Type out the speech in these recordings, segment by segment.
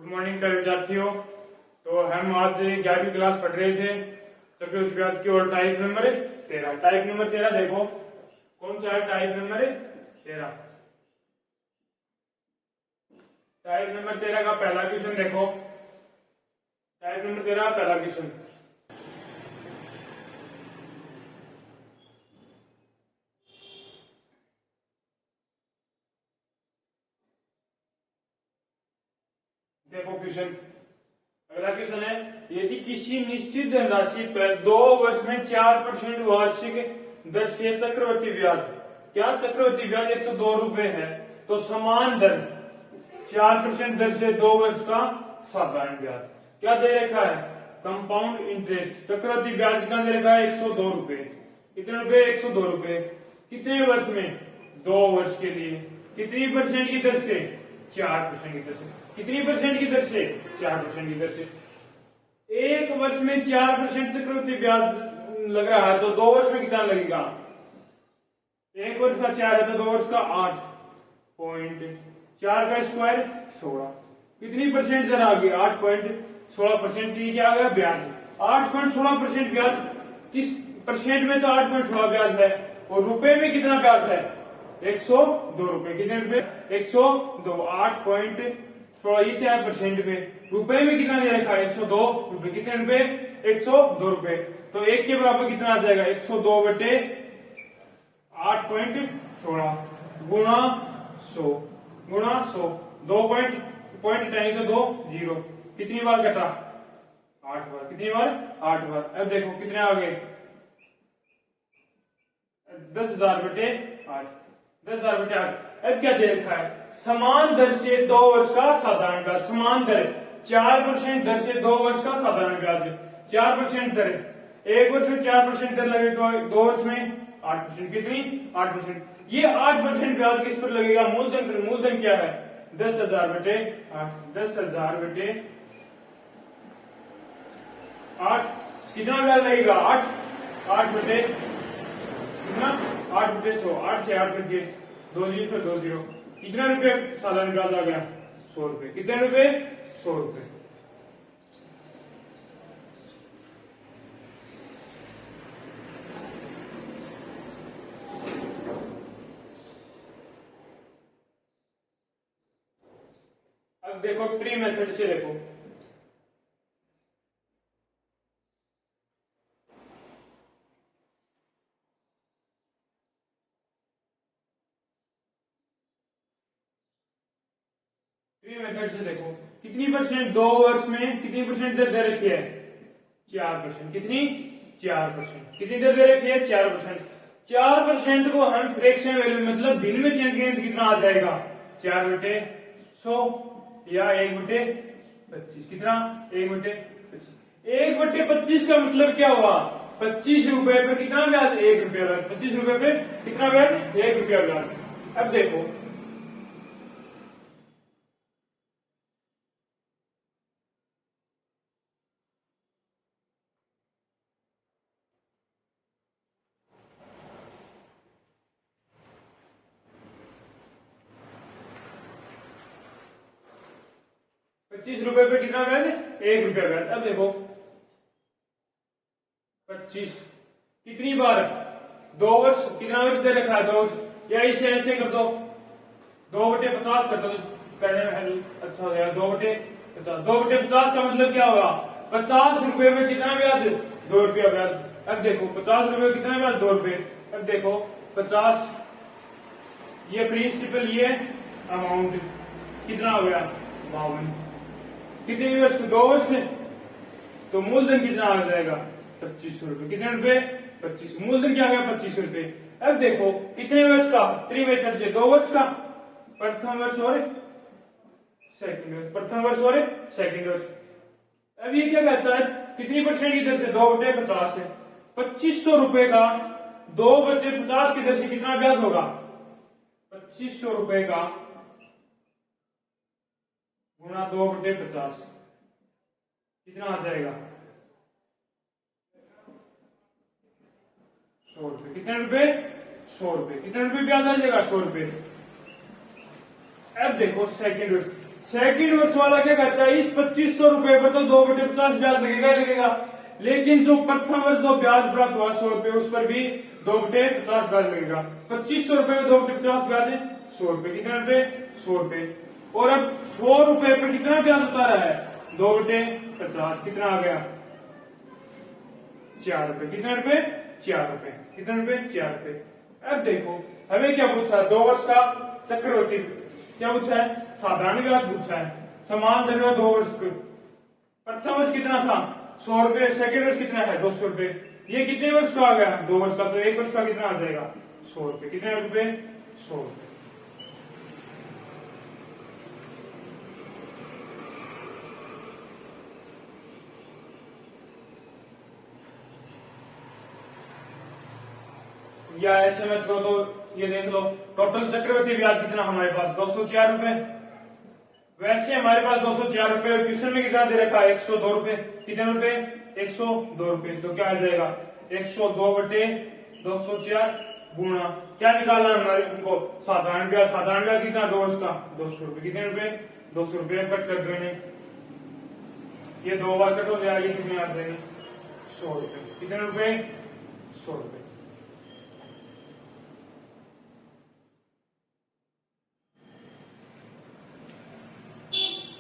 Good morning प्यारे विद्यार्थियों। तो हम आज 11वीं क्लास पढ़ रहे थे चक्रवृद्धि ब्याज की और टाइप नंबर 13। टाइप नंबर 13 देखो कौन सा है। Type number 13। टाइप नंबर 13 का पहला क्वेश्चन देखो। टाइप नंबर 13 पहला क्वेश्चन। देखो क्वेश्चन, अगला क्वेश्चन है, यदि किसी निश्चित धनराशि पर 2 वर्ष में 4% वार्षिक दर से चक्रवृद्धि ब्याज, क्या चक्रवृद्धि ब्याज 102 रुपए है, तो समान दर 4% दर से 2 वर्ष का साधारण ब्याज क्या दे रखा है, कंपाउंड इंटरेस्ट। चक्रवृद्धि ब्याज कितना दे रखा है, 102 रुपए। कितने रुपए, 102 रुपए। कितने वर्ष में, 2 वर्ष के लिए। कितनी परसेंट की दर से, 4% की दर से। कितनी परसेंट की दर से, 4% की दर से। एक वर्ष में 4% चक्रवृद्धि ब्याज लग रहा है, तो 2 वर्ष में कितना लगेगा। एक वर्ष का 4 है तो 2 वर्ष का 8.4 का स्क्वायर 16। कितनी परसेंट दर आ गई, 8.16% की क्या आ गया ब्याज। 8.16% ब्याज किस परसेंट में, तो 8.16 ब्याज है। और रुपए में कितना ब्याज है, 102 रुपए। कितने रुपए, 102। 8.16 ये क्या है परसेंट में, रुपए में कितना दे रखा है, 102 रुपए। कितने रुपए, 102 रुपए। तो एक के बराबर कितना आ जाएगा, 102 बटे 8.16 गुणा 100 गुणा 100। 2 पॉइंट हटाएंगे तो 2 0। कितनी बार कटा, 8 बार। कितनी बार, 8 बार। अब देखो कितने आ गए, 10,000 बटे 8। 10,000 बटे 8। अब क्या दे रखा है, समान दर से 2 वर्ष का साधारण ब्याज। समान दर 4% दर से 2 वर्ष का साधारण ब्याज। 4% दर, एक वर्ष में 4% दर लगे तो 2 वर्ष में 8%। कितनी, 8%। ये 8% ब्याज किस पर लगेगा, मूलधन पर। मूलधन क्या है, 10,000 बटे 8। 10,000 बटे 8 कितना ब्याज लगेगा, 8 बटे कितना, 8 बटे 100। 8 से 8 करके 2 0 से 2 0। कितना रुपए साधारण ब्याज आ गया, 100 रुपए। कितने रुपए, 100 रुपए। अब देखो ट्री मेथड से देखो। मेथड से देखो कितनी परसेंट, 2 वर्ष में कितनी परसेंट दर दे रखी है, 4%। कितनी, 4%। कितनी दर दे रखी है, 4%। 4% को हम फ्रैक्शन वैल्यू मतलब भिन्न में चेंज करें तो कितना आ जाएगा, 4 बटे 100 या 1 बटे 25। कितना, 1 बटे 25। 1 बटे 25 का मतलब क्या हुआ, 25 रुपए पे कितना ब्याज, 1 रुपया ब्याज। 25 रुपए पे कितना ब्याज, 1 रुपया ब्याज। अब देखो 25 रुपए पे कितना ब्याज, 1 रुपया ब्याज। अब देखो 25 कितनी बार, 2 वर्ष। कितना वर्ष दे रखा है, 2 वर्ष। या इसे ऐसे कर दो, 2 बटे 50 कर दो, करने में अच्छा हो जाएगा। 2 बटे 50। 2 बटे 50 का मतलब क्या होगा, 50 रुपए में कितना ब्याज, 2 रुपया ब्याज। अब देखो 50 रुपए कितना ब्याज, 2 रुपए। अब देखो 50 ये प्रिंसिपल, ये अमाउंट कितना हो गया, 52। कितने वर्ष, 2 वर्ष। तो मूलधन कितना आ जाएगा, 25 रुपए। कितने रुपए, 25। मूलधन क्या आ गया, 25 रुपए। अब देखो कितने वर्ष का, ट्री मेथड से 2 वर्ष का, प्रथम वर्ष और सेकंड वर्ष। प्रथम वर्ष और सेकंड वर्ष। अब ये क्या कहता है, कितनी परसेंट की दर से, 2 बटे 50 है। 2500 रुपए का 2 बटे 50 की दर से कितना ब्याज होगा, 2500 रुपए का गुणा 2 बटे 50 कितना आ जाएगा, 100 रुपए। कितने रुपए, 100 रुपए। कितने रुपए ब्याज आ जाएगा, 100 रुपए। अब देखो सेकंड वर्ष। सेकंड वर्ष वाला क्या करता है, इस 2500 रुपए पर तो 2/50 ब्याज लगेगा ही लगेगा, लेकिन जो प्रथम वर्ष जो ब्याज प्राप्त हुआ 100 रुपए, उस पर भी 2/50 ब्याज लगेगा। 2500 रुपए में 2/50 ब्याज है 100 रुपए, कितने रुपए 100 रुपए। और अब 100 रुपए पर कितना ब्याज उतारा है 2/50, कितना आ गया 4 रुपए, कितने रुपए 4 रुपए, कितने रुपए 4 रुपए। अब देखो हमें क्या पूछा है, 2 वर्ष का चक्रवृद्धि, क्या पूछा है साधारण ब्याज पूछा है, समान दर में 2 वर्ष के। प्रथम वर्ष कितना था 100 रुपए, सेकेंड वर्ष कितना है 200 रुपए, ये कितने वर्ष का आ गया 2 वर्ष का, तो 1 वर्ष का कितना आ जाएगा 100 रुपए, कितने रुपए 100 रुपए। या ऐसे मत करो तो ये देख लो, टोटल चक्रवृद्धि ब्याज कितना हमारे पास 204 रुपए, वैसे हमारे पास 204 रुपए और क्वेश्चन में कितना दे रखा है 102 रुपए, कितने रुपए 102 रुपए, तो क्या आ जाएगा 102/204 गुणा, क्या निकालना हमारे उनको साधारण ब्याज, साधारण ब्याज कितना 2 वर्ष का 200 रुपए, कितने रुपए 200 रुपए, कट कर देने, ये 2 बार कट हो जाएगा, कितने आ जाएंगे 100 रुपए, कितने रुपए 100 रुपए।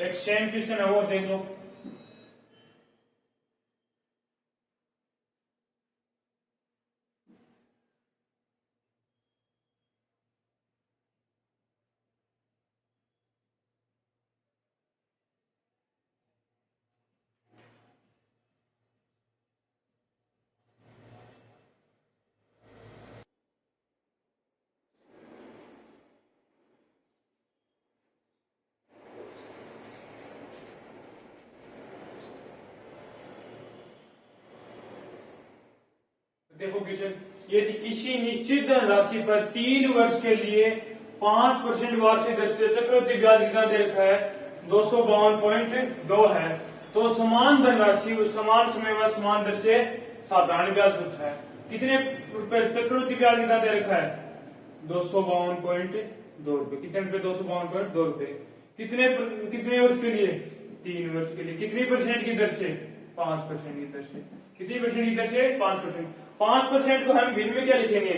एक सेम क्वेश्चन है वो देख लो, देखो क्वेश्चन, यदि किसी निश्चित धनराशि पर 3 वर्ष के लिए 5% वार्षिक दर से चक्रवृद्धि ब्याज कितना दे रखा है 252.2 है, तो समान धनराशि उस समान समय में समान दर से साधारण ब्याज पूछा है, कितने रुपए चक्रवृद्धि ब्याज कितना दे रखा है 252.2 रुपए, कितने रुपए 252.2 रुपए, कितने कितने वर्ष के लिए 3 वर्ष के लिए, कितनी परसेंट की दर से 5% की दर से, कितनी परसेंट की दर से 5%। 5% को हम भिन्न में क्या लिखेंगे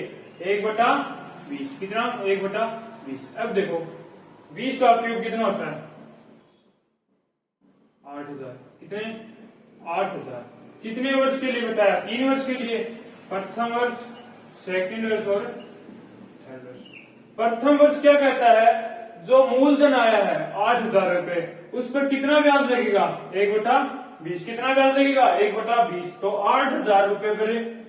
1/20, कितना 1/20। अब देखो 20 का क्यूब कितना होता है 8000, कितने 8000, कितने वर्ष के लिए बताया 3 वर्ष के लिए, प्रथम वर्ष सेकंड वर्ष और थर्ड वर्ष। प्रथम वर्ष क्या कहता है, जो मूलधन आया है 8000 रुपए, उस पर कितना ब्याज लगेगा 1/20, कितना ब्याज लगेगा 1/20, तो 8000 रुपए पर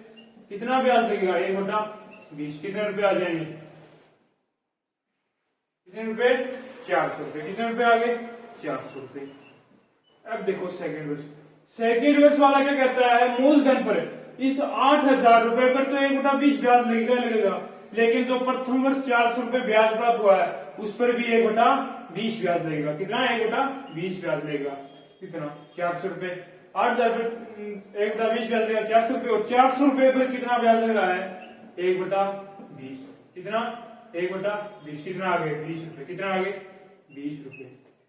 कितना ब्याज लगेगा 1/20, कितने रुपए आ जाएंगे, कितने रुपए 400 रुपए, कितने रुपए आ गए 400 रुपए। अब देखो सेकंड वर्ष, सेकंड वर्ष वाला क्या कहता है, मूलधन पर इस 8000 रुपए पर तो 1/20 ब्याज लगेगा, लेकिन जो प्रथम वर्ष 400 रुपए ब्याज प्राप्त हुआ है उस पर भी 1/20 ब्याज लगेगा, कितना 1/20 ब्याज लगेगा, कितना 400 रुपए, 8000 रुपए 1/20 ब्याज लगेगा 400 रुपए, और 400 रुपए पर कितना ब्याज लग रहा है 1/20, कितना 1/20, कितना आ गए 20 रुपए, कितना आ गए 20 रुपए।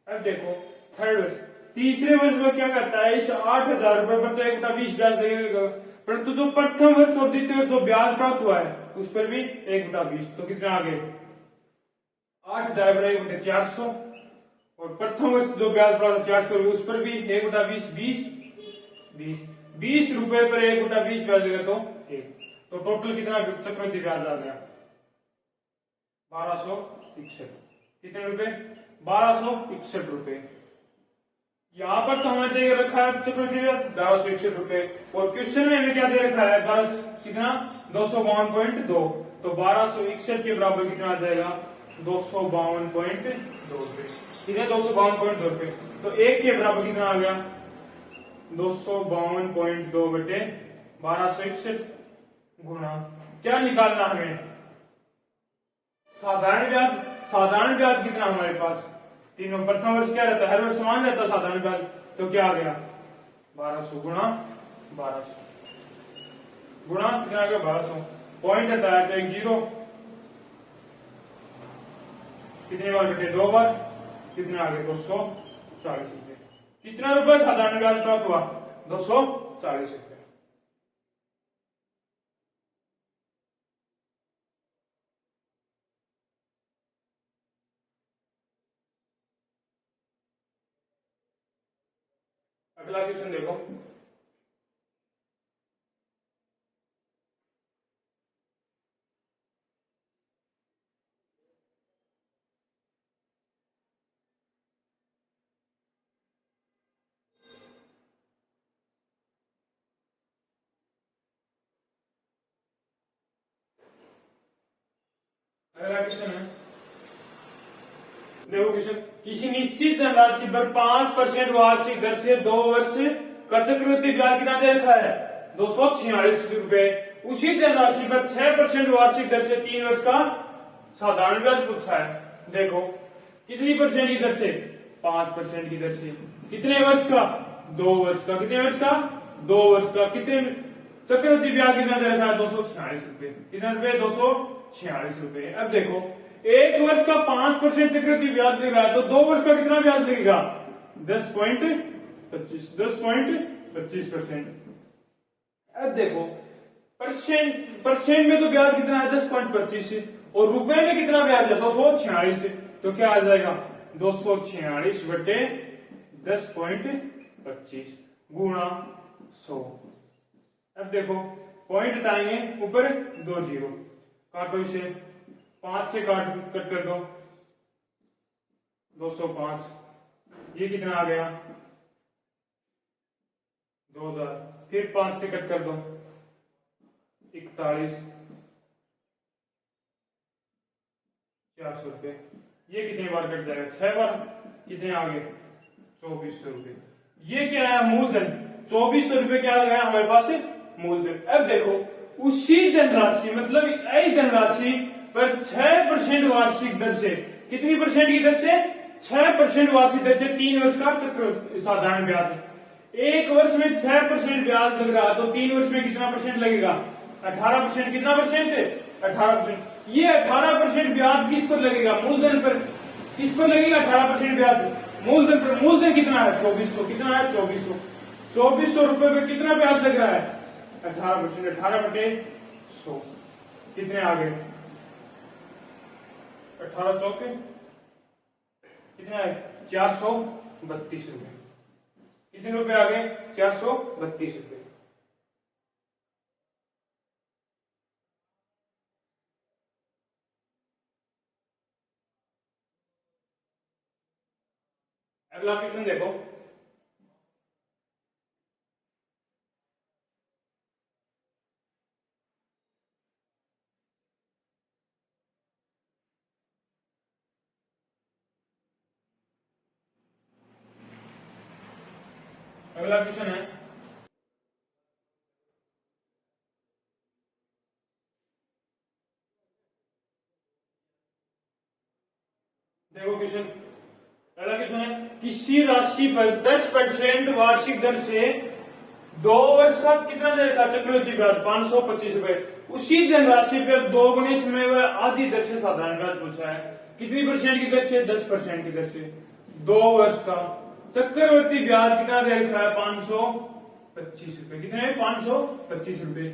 अब देखो थर्ड वर्ष, तीसरे वर्ष में क्या करता है, इस 8000 रुपए पर तो 1/20 ब्याज लगेगा, परंतु जो प्रथम वर्ष और द्वितीय वर्ष जो ब्याज प्राप्त हुआ है उस पर भी 1/20, तो कितना आ गए 8000 पर 1/400, और प्रथम वर्ष जो ब्याज प्राप्त 400 उस पर भी 1/20, 20 रुपए पर 1/20 ब्याज लगेगा, तो 1, तो टोटल कितना चक्रवृद्धि ब्याज आ गया 1261, कितने रुपए 1261 रुपए। यहाँ पर तो हमें दे रखा है चक्रवृद्धि ब्याज 1261 रुपए, और क्वेश्चन में हमें क्या दे रखा है 12 कितना 252.2, तो 1261 के बराबर कितना आ जाएगा 252.2 रुपए, कितने 252.2 रुपए, तो 1 के बराबर कितना आ गया 252.2 बटे 1261 गुणा, क्या निकालना हमें साधारण ब्याज, साधारण ब्याज कितना हमारे पास तीनों, प्रथम वर्ष क्या रहता है हर वर्ष समान रहता है साधारण ब्याज, तो क्या आ गया 1200 गुणा 1200 गुणा कितना आ गया 1200, पॉइंट रहता है तो 1 0, कितने बार बटे 2 बार, कितने आ गए 240 रुपए। कितना रुपए साधारण ब्याज प्राप्त हुआ 240 रुपए। अगला क्वेश्चन देखो, अगला क्वेश्चन है, देखो क्वेश्चन, किसी निश्चित धनराशि पर 5% वार्षिक दर से 2 वर्ष का चक्रवृद्धि ब्याज कितना दे रखा है 246 रुपए। उसी धनराशि पर 6% वार्षिक दर से 3 वर्ष का साधारण ब्याज पूछा है। देखो कितनी परसेंट की दर से 5% की दर से, कितने वर्ष का 2 वर्ष का, कितने वर्ष का 2 वर्ष का, कितने चक्रवृद्धि ब्याज कितना दे रखा है 246 रुपए। कितना रुपए 246 रुपए। अब देखो 1 वर्ष का 5% चक्रवृद्धि ब्याज लग रहा है तो 2 वर्ष का कितना ब्याज लगेगा 10.25%। अब देखो परसेंट में तो ब्याज कितना है 10.25 और रुपए में कितना ब्याज है 246, तो क्या आ जाएगा 246 बटे 10.25 गुणा 100। अब देखो पॉइंट हटाएंगे, ऊपर 2 जीरो, काटो इसे, 5 से कट कर दो 205, ये कितना आ गया 2000, फिर 5 से कट कर दो 41, 400 रुपए। ये कितने बार कट जाएगा 6 बार, कितने आ गए 2400 रुपए। ये क्या है मूलधन, 2400 रुपए क्या आ गया हमारे पास मूलधन। अब देखो उसी धनराशि मतलब यही धनराशि पर 6% वार्षिक दर से, कितनी परसेंट की दर से 6% वार्षिक दर से 3 वर्ष का चक्र साधारण ब्याज। 1 वर्ष में 6% ब्याज लग रहा तो 3 वर्ष में कितना परसेंट लगेगा 18%। कितना परसेंट 18%। ये 18% ब्याज किस पर लगेगा मूलधन पर, किस पर लगेगा 18% ब्याज मूलधन पर। मूलधन कितना है 2400, कितना है 2400 रुपए में कितना ब्याज लग रहा है 18%। 18 बटे 100 कितने आ गए 18 चौके कितने आए 432 रुपए। कितने रुपए आ गए 432 रुपए। अगला क्वेश्चन देखो, अगला क्वेश्चन है, देखो क्वेश्चन, अगला क्वेश्चन है, किसी राशि पर 10% वार्षिक दर से 2 वर्ष का कितना दे रखा चक्रवृद्धि ब्याज 525 रुपए। उसी धनराशि पर 2 गुने समय व आधी दर से साधारण ब्याज पूछा है। कितनी परसेंट की दर से 10% की दर से 2 वर्ष का चक्रवृद्धि ब्याज कितना दे रखा है 525 रुपए। कितने 525 रुपए।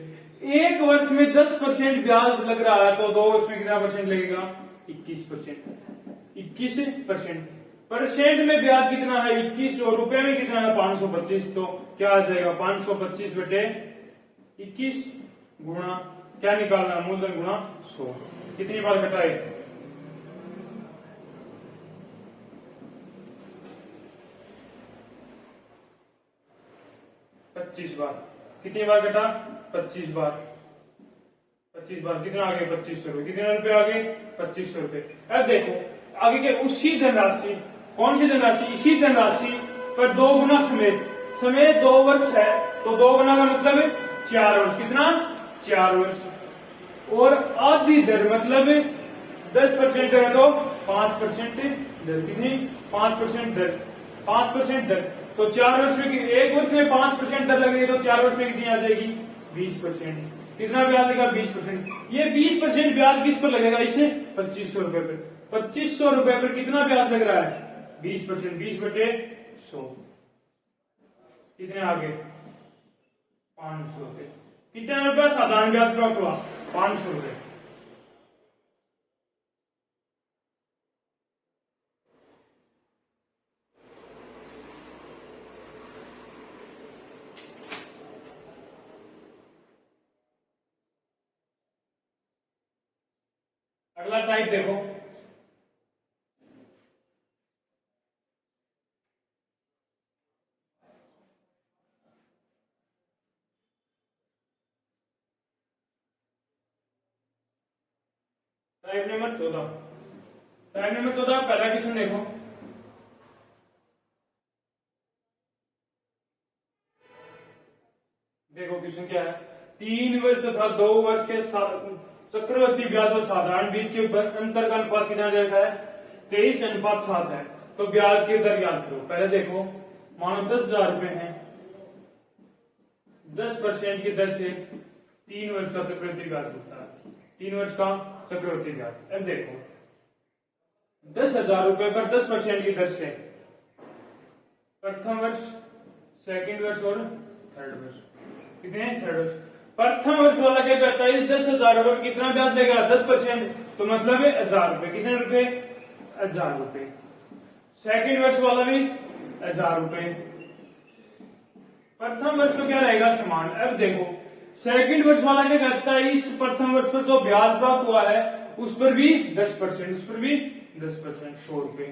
1 वर्ष में 10% ब्याज लग रहा है तो 2 वर्ष में कितना परसेंट लगेगा 21%। 21% परसेंट में ब्याज कितना है 21 और रुपए में कितना है 525, तो क्या आ जाएगा 525 बटे 21 गुणा क्या निकालना है मूलधन गुणा 100। कितनी बार घटाए 25 बार। कितनी बार घटा 25 बार। 25 बार कितना आ गया 2500 रुपए। कितने रुपए आ गए 2500 रुपए। अब देखो आगे के उसी धनराशि, कौन सी धनराशि, इसी धनराशि पर 2 गुना समय 2 वर्ष है तो 2 गुना का मतलब 4 वर्ष। कितना 4 वर्ष। और आधी दर मतलब 10% दर है तो 5% दर। कितनी 5% दर, 5% दर तो 4 वर्ष में 1 वर्ष में 5% दर लगेगी तो 4 वर्ष में कितनी आ जाएगी 20%। कितना ब्याज लगेगा 20%। ये 20% ब्याज किस पर लगेगा इसे 2500 रुपए पर। 2500 रुपए पर कितना ब्याज लग रहा है 20%, 20/100 कितने आ गए? 500 रुपए। कितने रुपया साधारण ब्याज प्राप्त हुआ? 500 रुपए। अगला टाइप देखो, टाइप नंबर 14। टाइप नंबर 14 पहला क्वेश्चन देखो। देखो क्वेश्चन क्या है, 3 वर्ष तथा 2 वर्ष के चक्रवर्ती ब्याज और साधारण बीज के अंतर का अनुपात कितना देखा है? 23:7 है। तो ब्याज की दर याद करो। पहले देखो, मानो 10,000 रुपए है, 10% की दर से 3 वर्ष का चक्रवर्ती ब्याज होता है। 3 वर्ष का चक्रवर्ती ब्याज। अब देखो, 10,000 रुपए पर 10% की दर से प्रथम वर्ष, सेकंड वर्ष और थर्ड वर्ष। कितने? थर्ड वर्ष। प्रथम वर्ष वाला क्या करता है? 10,000 रुपए कितना ब्याज देगा? 10%, तो मतलब है 1,000 रुपए। कितने रुपए? 1,000 रुपए। सेकंड वर्ष वाला भी 1,000 रुपए। प्रथम वर्ष तो क्या रहेगा? समान। अब देखो, सेकंड वर्ष वाला क्या करता है? इस प्रथम वर्ष पर जो ब्याज प्राप्त हुआ है उस पर भी 10%, उस पर भी 10%, 100 रुपए।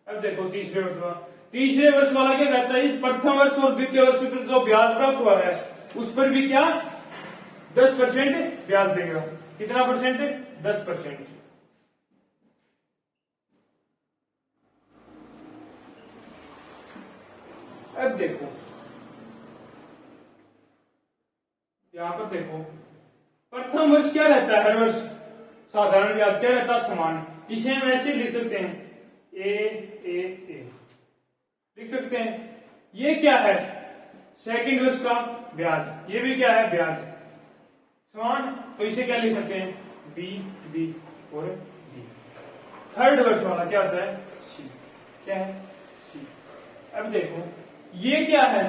अब देखो तीसरे वर्ष वाला, तीसरे वर्ष वाला क्या करता है? इस प्रथम वर्ष और द्वितीय वर्ष पर जो ब्याज प्राप्त हुआ है उस पर भी क्या? 10% ब्याज देगा। कितना परसेंट? 10%। अब देखो, यहां पर देखो, प्रथम वर्ष क्या रहता है? हर वर्ष साधारण ब्याज क्या रहता है? समान। इसे हम ऐसे लिख सकते हैं, ए लिख सकते हैं। ये क्या है? सेकंड वर्ष का ब्याज। ये भी क्या है? ब्याज समान। तो इसे क्या लिख सकते हैं? बी और डी। थर्ड वर्ष वाला क्या होता है? सी। क्या है? सी। अब देखो, ये क्या है?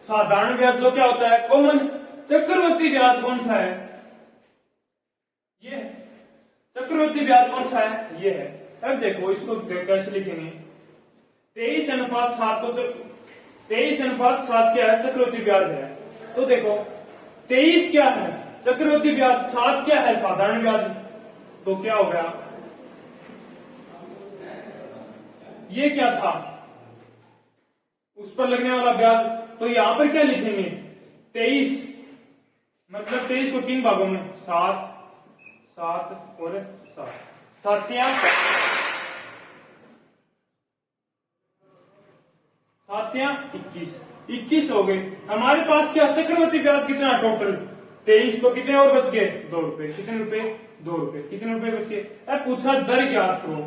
साधारण ब्याज जो क्या होता है? कॉमन। चक्रवर्ती ब्याज कौन सा है? ये है। चक्रवर्ती ब्याज कौन सा है? ये है। अब देखो, इसको कैसे लिखेंगे? 23:7 को 23:7 क्या है? चक्रवर्ती ब्याज है। तो देखो, 23 क्या है? चक्रवर्ती ब्याज। 7 क्या है? साधारण ब्याज। तो क्या हो गया? ये क्या था? उस पर लगने वाला ब्याज। तो यहां पर क्या लिखेंगे? 23, मतलब 23 को 3 भागों में, 7 और 7, 7 21 हो गए। हमारे पास क्या? चक्रवर्ती ब्याज कितना? टोटल 23। तो कितने और बच गए? 2 रुपए। कितने रुपए? 2 रुपए। कितने रुपए बच गए? अब पूछा दर ज्ञात करो।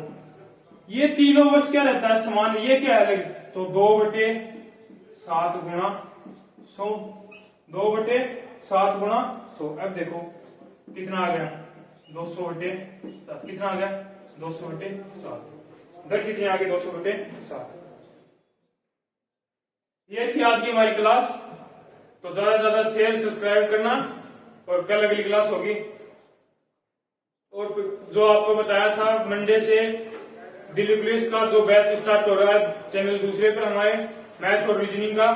ये तीनों वर्ष क्या रहता है? समान। ये क्या है? तो 2/7 गुणा 100, 2/7 गुणा 100। अब देखो कितना आ गया? 200/7। कितना आ गया? 200/7। दर कितनी आ गई? 200/7। ये थी आज की हमारी क्लास। तो ज्यादा से ज्यादा शेयर सब्सक्राइब करना, और कल अगली क्लास होगी। और जो आपको बताया था, मंडे से दिल्ली पुलिस का जो बैच स्टार्ट हो रहा है चैनल दूसरे पर हमारे, मैथ और रीजनिंग का,